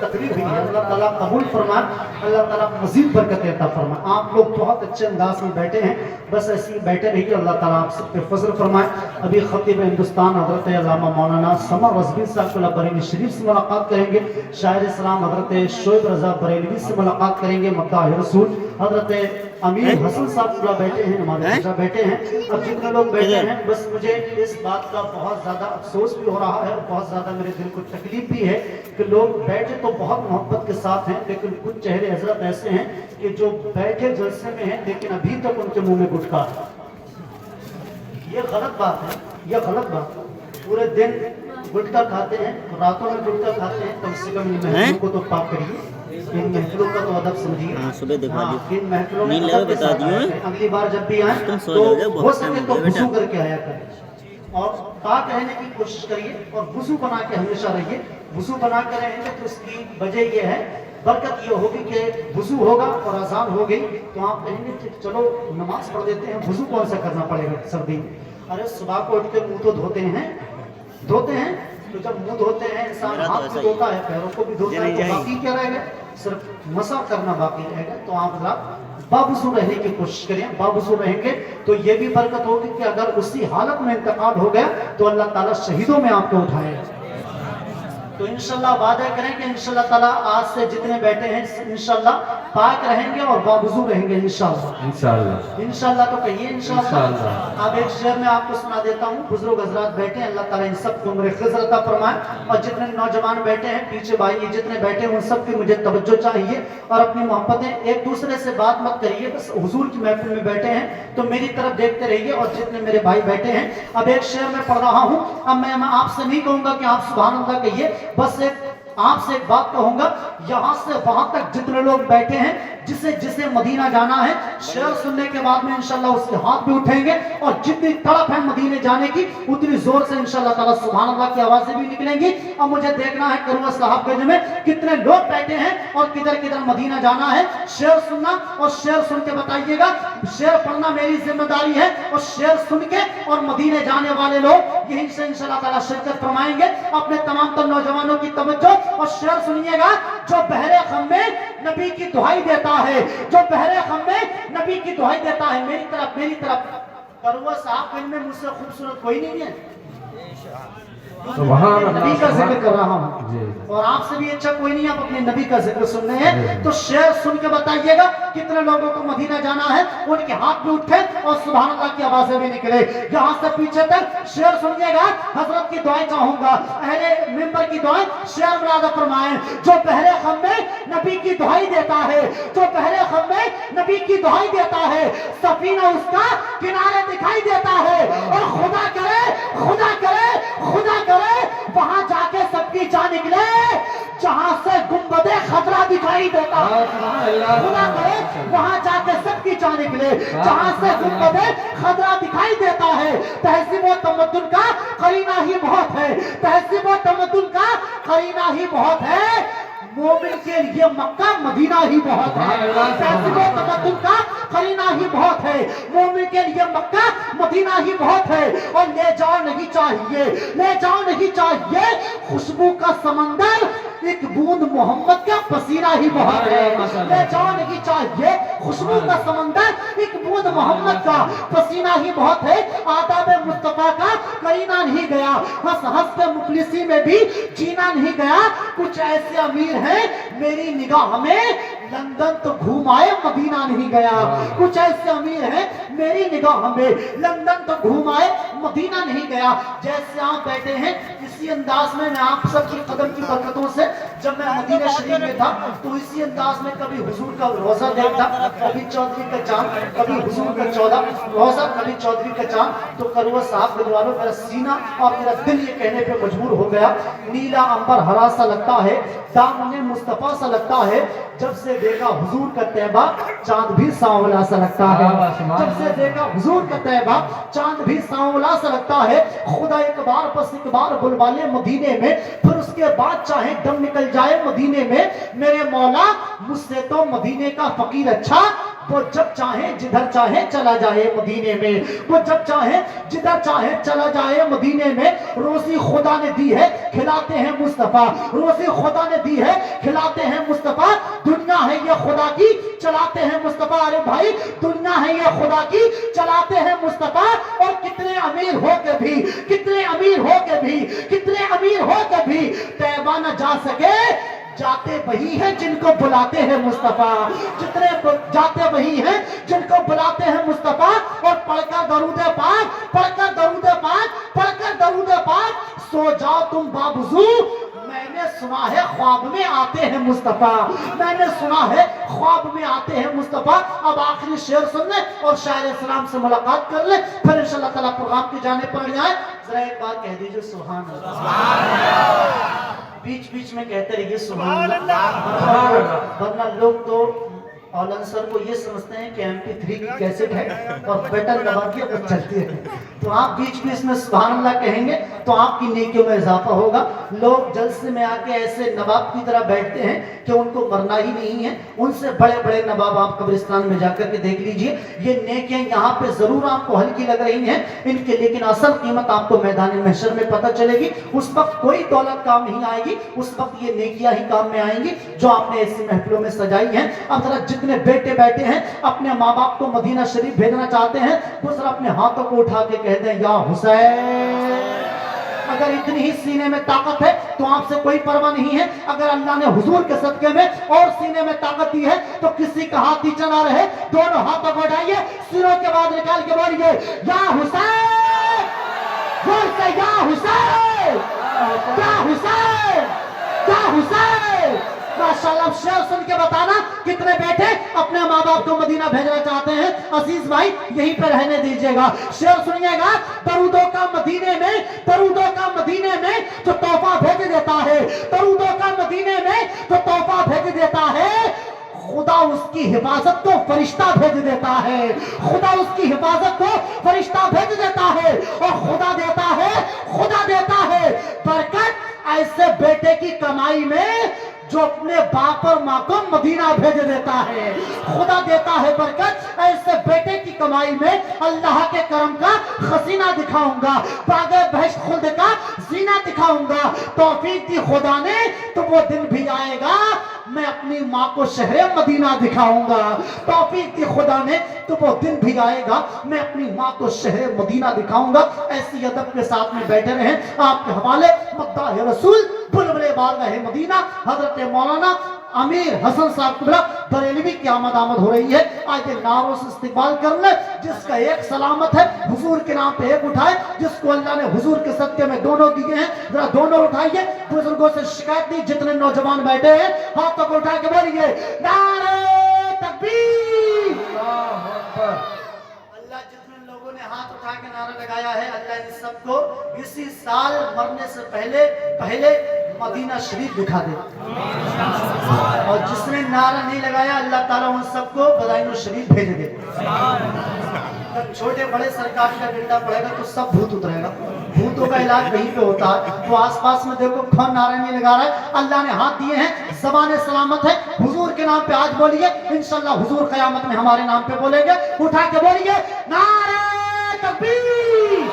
तकलीफ हुई है, अल्लाह ताला कबूल फरमाए, अल्लाह ताला मजीद बरकत अता फरमाए। आप लोग बहुत अच्छे अंदाज में बैठे हैं, बस ऐसे ही बैठे रहिए, अल्लाह ताला आप सब पे फजल फरमाए। अभी खतीब हिंदुस्तान हजरत अल्लामा मौलाना समर रज़वी साहब बरेली शरीफ से मुलाकात करेंगे, शायर इस्लाम हजरत शोएब रजा बरेलवी से मुलाकात करेंगे, मद्दाह रसूल हजरत अमीर हसन साहब बैठे हैं, हमारे चाचा बैठे हैं। अब जितने लोग बैठे हैं, बस मुझे इस बात का बहुत ज़्यादा अफसोस भी हो रहा है और बहुत ज़्यादा मेरे दिल को तकलीफ भी है कि लोग बैठे तो बहुत मोहब्बत के साथ हैं, लेकिन कुछ चेहरे हजरत ऐसे हैं कि जो बैठे जलसे में हैं लेकिन अभी तक उनके मुंह में गुटखा है। ये गलत बात है, ये गलत बात है। पूरे दिन गुटखा खाते हैं, रातों में गुटखा खाते हैं, कम से कम इन महफिलों को तो पाक करिए, इन महफिलों का तो अदब समझिए। सुबह दिखा दी, इन महफिलों में नींद लगा बता दियो। अगली बार जब भी आए तुम सो तो जाओगे, हो बहुत सके टाइम तो हो गया वुज़ू बेटा। करके आया करें और पाक रहने की कोशिश करिए और वुज़ू बना के हमेशा रहिए। वुज़ू बना के रहेंगे तो उसकी वजह ये है, बरकत ये होगी कि वुज़ू होगा और अज़ान हो गई तो आप कहेंगे कि चलो नमाज पढ़ देते हैं, वुज़ू कौन सा करना पड़ेगा सर्दी में। अरे सुबह को उठ के मुँह तो धोते हैं, तो जब मुंह धोते हैं इंसान हाथ भी धोता है, पैरों को भी धोता है, तो बाकी क्या रहेगा, सिर्फ मसा करना बाकी रहेगा। तो आप जरा बावुज़ू रहने की कोशिश करें, बावुज़ू रहेंगे तो ये भी बरकत होगी कि अगर उसी हालत में इंतकाल हो गया तो अल्लाह ताला शहीदों में आपको उठाएगा। तो इंशाल्लाह वादा करें कि इंशाल्लाह ताला आज से जितने बैठे हैं इंशाल्लाह पाक रहेंगे और बावुज़ू रहेंगे इंशाल्लाह तो कहिए इंशाल्लाह। अब एक शेर में आपको सुना देता हूँ, बुजुर्ग हजरात बैठे हैं, अल्लाह ताला इन सबको उम्र खिज़र अता फरमाए और जितने नौजवान बैठे हैं पीछे भाई ये जितने बैठे हैं उन सब की मुझे तवज्जो चाहिए और अपनी मोहब्बतें, एक दूसरे से बात मत करिए, बस हुजूर की महफिल में बैठे हैं तो मेरी तरफ देखते रहिए और जितने मेरे भाई बैठे हैं। अब एक शेर में पढ़ रहा हूँ, अब मैं आपसे नहीं कहूँगा कि आप सुभान अल्लाह कहिए, बस एक आपसे एक बात कहूंगा, यहां से वहां तक जितने लोग बैठे हैं जिसे जिसे मदीना जाना है, शेर सुनने के बाद में इंशाल्लाह उसके हाथ भी उठेंगे और जितनी तड़प है मदीने जाने की उतनी जोर से इंशाल्लाह ताला सुभान अल्लाह की आवाजें भी निकलेंगी। अब मुझे देखना है करुआ साहबगंज में कितने लोग बैठे हैं और किधर किधर मदीना जाना है। शेर सुनना और शेर सुन के बताइएगा, शेर पढ़ना मेरी जिम्मेदारी है और शेर सुन के और मदीने जाने वाले लोग यहीं से इंशाल्लाह ताला शिरकत फरमाएंगे। अपने तमाम तर नौजवानों की तवज्जो और शेर सुनिएगा, जो बहरे खम में नबी की दुहाई देता है, जो बहरे खम में नबी की दुहाई देता है, मेरी तरफ करुआ साहबगंज में मुझसे खूबसूरत कोई नहीं है, नबी का जिक्र कर रहा हूँ और आपसे भी अच्छा कोई नहीं, आप अपने नबी का जिक्र सुन रहे हैं। तो शेर सुन के बताइएगा कितने लोगों को मदीना जाना है, उनके हाथ भी उठे और सुभान अल्लाह की आवाजें भी निकले। यहाँ से पीछे तक शेर सुनिएगा, हजरत की दुआएं चाहूंगा, अहले मिंबर की दुआएं शेर मुराद फरमाएं। जो पहले खम में नबी की दुहाई देता है, जो पहले खम में नबी की दुहाई देता है, सफीना उसका किनारे दिखाई देता है और खुदा करे वहां जाके सबकी जान निकले जहां से गुंबदे खतरा दिखाई देता है। खुदा करे वहां जाके सबकी जान निकले जहां से गुंबदे खतरा दिखाई देता है। तहजीब व तमद्दुन का करीना ही बहुत है, तहजीब व तमद्दुन का करीना ही बहुत है। मोमिन के लिए मक्का मदीना ही बहुत है, तहजीब व तमद्दुन का करीना ही बहुत है। मोमिन के लिए मक्का मदीना ही बहुत है और ले जाओ नहीं चाहिए खुशबू का समंदर, एक बूंद मोहम्मद का पसीना ही बहुत है। ले जाओ नहीं चाहिए खुशबू का समंदर, एक बूंद मोहम्मद का पसीना ही बहुत है। आदाब मुस्तफा का करीना नहीं गया, हंस के मुखलिसी में भी जीना नहीं गया। कुछ ऐसे अमीर हैं मेरी निगाह में लंदन तो घूम आए मदीना नहीं गया। कुछ ऐसे अमीर हैं मेरी निगाह में लंदन तो घूम आए मदीना नहीं गया। जैसे आप बैठे हैं इसी अंदाज में मैं आप सबकी कदम की बरकतों से, जब मैं मदीना शरीफ में था तो इसी अंदाज में कभी हुजूर का रोजा देखता, कभी चौधरी का चांद, कभी हुजूर का 14 रोजा, कभी चौधरी का चांद। तो करुआ साहब गंजवालों मेरा सीना और मेरा दिल ये कहने पे मजबूर हो गया, नीला अंबर हरा सा लगता है, दामने मुस्तफा सा लगता है। जब से देखा हुजूर का तैबा चांद भी सांवला सा लगता है। जब से देखा हुजूर का तैबा चांद भी सांवला सा लगता है। खुदा एक बार बस एक बार बुलवा ले मदीने में, फिर उसके बाद चाहे दम निकल जाए मदीने में, मेरे मौला मुझसे तो मदीने का फकीर अच्छा, वो जब चाहे जिधर चाहे चला जाए मदीने में, वो जब चाहे जिधर चाहे चला जाए मदीने में। रोजी खुदा ने दी है खिलाते हैं मुस्तफा, रोजी खुदा ने दी है खिलाते हैं मुस्तफा। दुनिया है ये खुदा की चलाते हैं मुस्तफा। अरे भाई दुनिया है ये खुदा की चलाते हैं मुस्तफा। और कितने अमीर हो के भी, कितने अमीर हो के भी, कितने अमीर हो के भी तैबा न जा सके, जाते वही हैं जिनको बुलाते हैं मुस्तफा। जितने जाते वही हैं जिनको बुलाते हैं मुस्तफा। और पढ़कर दरूदे पाक, पढ़कर दरूदे पाक, पढ़कर दरूदे पाक सो जाओ तुम बाबुजू। मैंने सुना है ख्वाब में आते हैं मुस्तफा, मैंने सुना है ख्वाब में आते हैं मुस्तफा। अब आखिरी शेर सुन ले और शायर सलाम से मुलाकात कर ले, फिर इंशाअल्लाह ताला प्रोग्राम के जाने पर जाए। जरा एक बार कह दीजिए सुभान अल्लाह। बीच बीच में कहते रहिए सुभान अल्लाह, वरना लोग तो औलन सर को ये समझते हैं कि MP3 की कैसेट है और बटन दबा के बस चलती है। तो आप बीच बीच में सुभान अल्लाह कहेंगे तो आपकी नेकियों में इजाफा होगा। लोग जलसे में आके ऐसे नवाब की तरह बैठते हैं कि उनको मरना ही नहीं है। उनसे बड़े बड़े नवाब आप कब्रिस्तान में जाकर के देख लीजिए। ये नेकियां यहाँ पे जरूर आपको हल्की लग रही हैं इनके, लेकिन असल कीमत आपको मैदान महशर में पता चलेगी। उस वक्त कोई दौलत काम नहीं आएगी, उस वक्त ये नेकियां ही काम में आएंगी जो आपने ऐसी महफिलों में सजाई हैं। अब जरा जितने बेटे बैठे हैं अपने माँ बाप को मदीना शरीफ भेजना चाहते हैं, वो जरा अपने हाथों को उठा के कह दें या हुसैन। अगर इतनी ही सीने में ताकत है तो आपसे कोई परवाह नहीं है। अगर अल्लाह ने हुजूर के सदके में और सीने में ताकत दी है तो किसी का हाथ नीचे ना रहे, दोनों हाथों को उठाइए, सिरों के बाद निकाल के बोलिए या हुसैन, जोर से या हुसैन, या हुसैन, या हुसैन। माशाअल्लाह, शेर सुन के बताना कितने बेटे अपने माँ बाप को मदीना भेजना चाहते हैं। अजीज भाई यहीं पे रहने दीजिएगा, शेर सुनिएगा। दरूदों का मदीने में, दरूदों का मदीने में जो तोहफा भेज देता है, दरूदों का मदीने में जो तोहफा भेज देता है, खुदा उसकी हिफाजत को फरिश्ता भेज देता है, खुदा उसकी हिफाजत को फरिश्ता भेज देता है। और खुदा देता है, खुदा देता है बरकत ऐसे बेटे की कमाई में जो अपने बाप और माँ को मदीना भेज देता है। खुदा देता है बरकत ऐसे बेटे की कमाई में। अल्लाह के करम का खसीना दिखाऊंगा, बागे बहश्त खुल्द का जीना दिखाऊंगा। तौफीक दी खुदा ने तो वो दिन भी आएगा मैं अपनी माँ को शहरे मदीना दिखाऊंगा। तौफीक दी खुदा ने तो वो दिन भी आएगा मैं अपनी माँ को शहरे मदीना दिखाऊंगा। ऐसी अदब के साथ में बैठे रहे आपके हवाले मद्दाह रसूल बुलबुले बारगाह मदीना हजरत मौलाना अमीर हसन साहब कुबरा बरेलवी की आमद हो रही है। आज नारों से इस्तेमाल कर ले, जिसका एक सलामत है हुजूर के नाम पे एक उठाए, जिसको अल्लाह ने हुजूर के सदके में दोनों दिए हैं जरा दोनों उठाइए। बुजुर्गों से शिकायत नहीं, जितने नौजवान बैठे हैं हाथों को उठा के बोलिए नारे तकबीर। अल्लाह जितने लोगों ने हाथ उठा के नारा लगाया है, अल्लाह इन सबको इसी साल मरने से पहले मदीना शरीफ दिखा दे। और जिसने नारा नहीं लगाया अल्लाह ताला उन सबको बदायूं शरीफ भेज दे। जब छोटे बड़े सरकार का डंडा पड़ेगा तो सब भूत उतरेगा। भूतों का इलाज वहीं पे होता है। तो आसपास में देखो कौन नारा नहीं लगा रहा है। अल्लाह ने हाथ दिए हैं, ज़बान सलामत है। हुजूर के नाम पे आज बोलिए, इंशाअल्लाह हुजूर क़यामत में हमारे नाम पे बोलेंगे। उठा के बोलिए नारे तकबीर।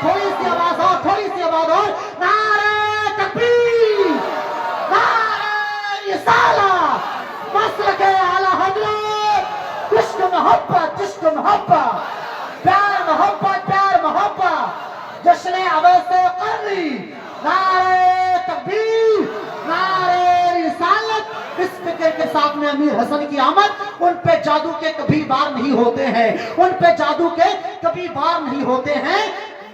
थोड़ी सी आवाज और, थोड़ी सी आवाज और, नारे तकबीर, नारे रिसालत, मसलके आला हज़रत, इश्क मोहब्बत, इश्क मोहब्बत, प्यार मोहब्बत, प्यार मोहब्बत, जश्न अवैसे क़र्री, नारे तकबीर, नारे रिसालत। इस फिक्र के साथ में अमीर हसन की आमद, उन पे जादू के कभी बार नहीं होते हैं, उन पे जादू के कभी बार नहीं होते हैं।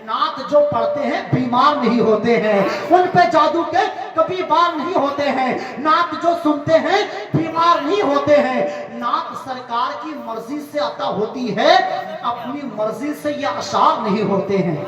नात जो पढ़ते हैं बीमार नहीं होते हैं, उन पे जादू के कभी बार नहीं होते हैं। नात जो सुनते हैं बीमार नहीं होते हैं। नात सरकार की मर्जी से अता होती है, अपनी मर्जी से ये अशार नहीं होते हैं।